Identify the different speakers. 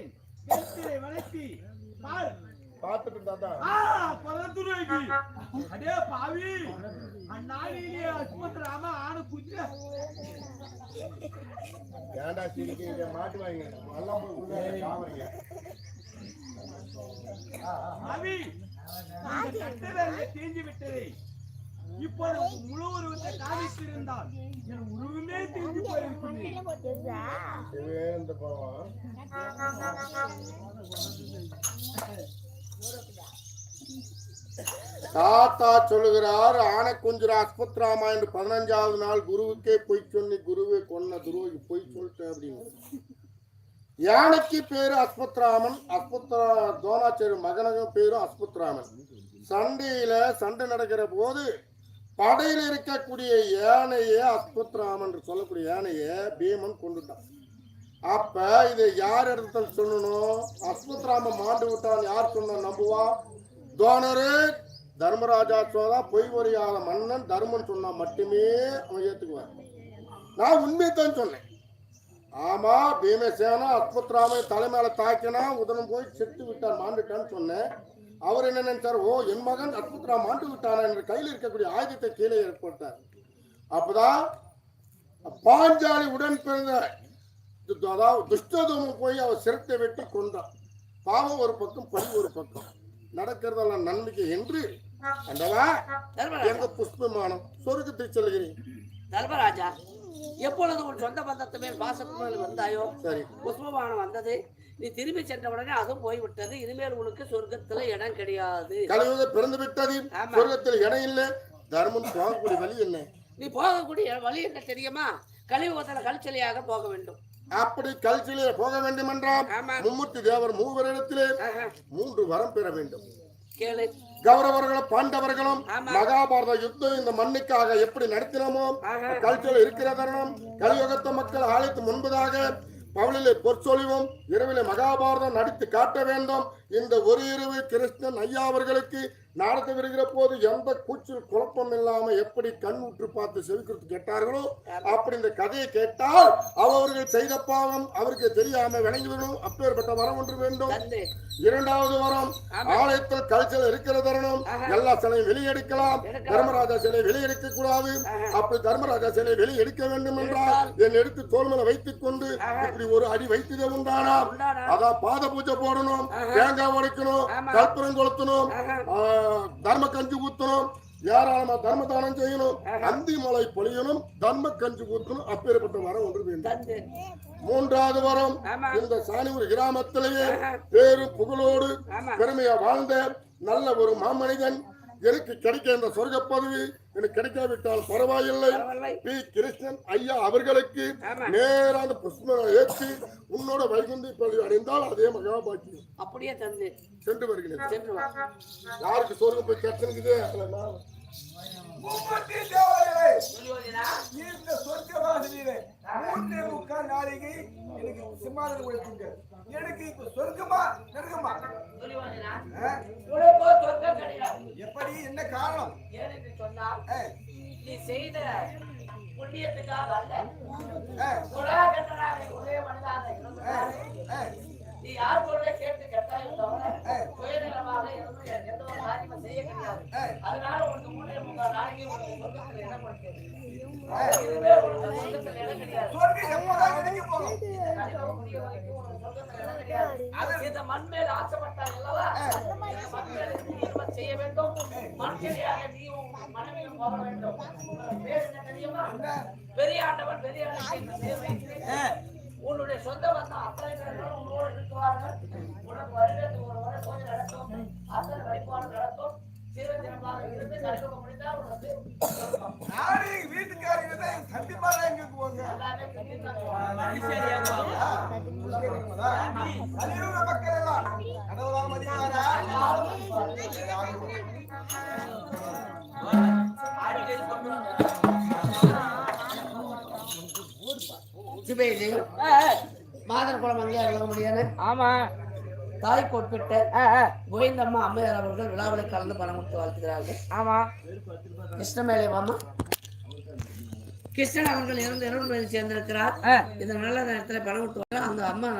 Speaker 1: விட்டேன். வளைத்தி பார்
Speaker 2: பாத்துட்டு தாத்தா
Speaker 1: பரதுரைக்கு அடே பாவி அண்ணாலியே அஸ்மத்ராம ஆன குஜ்ஜ
Speaker 2: ஏண்டா சிரிக்கீங்க மாட்டு வாங்க எல்லாம் போய் உள்ள காவறீங்க
Speaker 1: பாவி அந்த கட்டளை தீஞ்சு விட்டதே இப்போது முழு உருவத்தை காமித்திருந்தால் என் உருவமே தீஞ்சு போயிருக்கும்
Speaker 2: இந்த பாவம் தாத்தா சொல்லுகிறார் ஆனை குஞ்சுர அஸ்பத்ராமா என்று 15வது நாள் குருவுக்கே பொய் சொன்னி குருவை கொன்ன துரோகி பொய் சொல்லிட்டேன் அப்படின்னு. யானைக்கு பேரு அஸ்பத்ராமன், தோனாச்சாரி மகனகம் பேரு அஸ்பத்ராமன். சண்டை நடக்கிற போது படையில் இருக்கக்கூடிய யானையை அஸ்பத்ராமன் சொல்லக்கூடிய யானையை பீமன் கொண்டுட்டான். அப்ப இதை யார் இடத்துல சொல்லணும்? அஸ்பத்ராம மாண்டு விட்டான் யார் சொன்ன நம்புவா? தோணரு தர்மராஜா சோதா பொய் பொறியாத மன்னன் தர்மன் சொன்னா மட்டுமே அவன் ஏத்துக்குவான். நான் உண்மையத்தான் சொன்னேன். ஆமா பீமசேனா அஸ்பத்ராம தலைமையில தாக்கினா உதனம் போய் செத்து விட்டான் மாண்டுட்டான்னு சொன்னேன். அவர் என்ன நினைச்சார்? ஓ என் மகன் அஸ்பத்ரா மாண்டு விட்டான என்ற கையில் இருக்கக்கூடிய ஆயுதத்தை கீழே ஏற்பட்டார். அப்பதான் பாஞ்சாலி உடன் பிறந்த அதாவது துஷ்டதமும் போய் அவர் சிரத்தை வெட்டி கொண்டான். பாவம் ஒரு பக்கம் பழி ஒரு பக்கம் நடக்கிறதெல்லாம் நன்மைக்கு என்று எங்க புஷ்பமானம் சொர்க்கத்தை செல்கிறேன்.
Speaker 3: தர்மராஜா எப்பொழுது உன் சொந்த பந்தத்து மேல் பாசத்துமேல் வந்தாயோ சரி புஷ்பமானம் வந்தது. நீ திரும்பி சென்ற உடனே அதுவும் போய்விட்டது. இனிமேல் உனக்கு சொர்க்கத்துல இடம் கிடையாது.
Speaker 2: கலியுகம் பிறந்து விட்டது. சொர்க்கத்தில் இடம் இல்லை. தர்மம் போகக்கூடிய வழி என்ன? நீ
Speaker 3: போகக்கூடிய வழி என்ன தெரியுமா? கலியுகத்துல கல்ச்சலியாக போக வேண்டும்.
Speaker 2: அப்படி கல்ச்சிலே போக வேண்டும் என்றால் மும்மூர்த்தி தேவர் மூவரிடத்திலே 3 வரம் பெற வேண்டும். கௌரவர்களும் பாண்டவர்களும் மகாபாரத யுத்தம் இந்த மண்ணுக்காக எப்படி நடத்தினோமோ கல்ச்சல் இருக்கிற தருணம் கலியுகத்த மக்கள் ஆலயத்து முன்பதாக பகலிலே பொற்சொலிவும் இரவிலே மகாபாரதம் நடித்து காட்ட வேண்டும். இந்த ஒரு இரவு கிருஷ்ணன் ஐயா அவர்களுக்கு நடத்த வருகிற போது எந்த கூச்சல் குழப்பம் இல்லாம எப்படி கண் உற்று பார்த்து செவிக்குறுத்து கேட்டார்களோ அப்படி இந்த கதையை கேட்டால் அவர்கள் செய்த பாவம் அவருக்கு தெரியாம விளங்கிவிடும். அப்பேற்பட்ட வரம் ஒன்று வேண்டும். 2வது வரம் ஆலயத்தில் கல்ச்சல் இருக்கிற தருணம் எல்லா சிலையும் வெளியெடுக்கலாம். தர்மராஜா சிலை வெளியெடுக்க கூடாது. அப்படி தர்மராஜா சிலை வெளியெடுக்க வேண்டும் என்றால் என் எடுத்து தோல்மலை வைத்துக் கொண்டு இப்படி ஒரு அடி வைத்ததே உண்டானா அதான் பாத பூஜை போடணும், தேங்காய் உடைக்கணும், கற்பூரம் கொளுத்தணும், தர்ம கஞ்சி ஊத்தணும், ஏராளமா தர்ம தானம் செய்யணும், அந்தி மலை பொழியணும், தர்ம கஞ்சி ஊத்தணும். அப்பேற்பட்ட வரம் ஒன்று வேண்டும். 3வது வரம் இந்த சாணியூர் கிராமத்திலேயே பேரு புகழோடு பெருமையா வாழ்ந்த நல்ல ஒரு மாமனிதன் எனக்கு கிடைக்க இந்த சொர்க்க பதவி எனக்கு கிடைக்காவிட்டால் பரவாயில்லை. பி கிருஷ்ணன் ஐயா அவர்களுக்கு நேரான புஷ்ப ஏற்றி உன்னோட வைகுந்தி பதவி அடைந்தால் அதே மகாபாக்கியம்.
Speaker 3: அப்படியே தந்து
Speaker 2: சென்று வருகிறேன். யாருக்கு சொர்க்கம் போய் கட்டணுக்குது
Speaker 1: இந்த சொர்க்கவாசிலே 3 நாளைக்கு எனக்கு சிம்மாசனம் கொடுத்துங்க. எனக்கு இப்ப சொர்க்கமா நரகமா? எப்படி என்ன காரணம்?
Speaker 3: ஏன்னு சொன்னா நீ செய்த புண்ணியத்துக்காக அல்ல, ஒரே மனிதனாக நீ யார் போல கேட்டு கேட்டாலும் சுயநலமாக எந்த ஒரு காரியமும் செய்ய கிடையாது. அதனால உனக்கு 3 நாளைக்கு உனக்கு சொர்க்கத்தில் இடம் கொடுக்கிறது. இதுவே உனக்கு சொர்க்கத்தில் இடம் கிடையாது. இந்த மண் மேல் ஆசைப்பட்டால் அல்லவா மண் மேல் செய்ய வேண்டும். மனுஷனையாக நீயும் மனைவியும் போக வேண்டும். பேர் என்ன தெரியுமா? பெரியாண்டவன் பெரியாண்ட உன்னுடைய சொந்த வந்தம் அத்தனை பேர்களும் உங்களோடு இருக்குவார்கள். உனக்கு வருடத்துக்கு ஒரு முறை பூஜை நடக்கும், அத்தனை வழிபாடு நடக்கும். சிறப்பாக இருந்து கழிவு முடிந்தால் உனக்கு
Speaker 1: வீட்டுக்காரங்க கண்டிப்பாக எங்க போங்க.
Speaker 3: எல்லாமே
Speaker 1: மக்கள் எல்லாம் கடவுளாக மதிப்பாரா?
Speaker 3: மாதர் குளம் அங்கே எழுத முடியாது. ஆமா தாய் பொற்பிட்ட கோவிந்தம்மா அம்மையார் அவர்கள் விழாவில் கலந்து பணம் கொடுத்து வாழ்த்துகிறார்கள். ஆமா கிருஷ்ணமேலே மாமா கிருஷ்ணன் அவர்கள் 2 சேர்ந்திருக்கிறார். இந்த நல்ல நேரத்தில் பணம் கொடுத்து அந்த அம்மா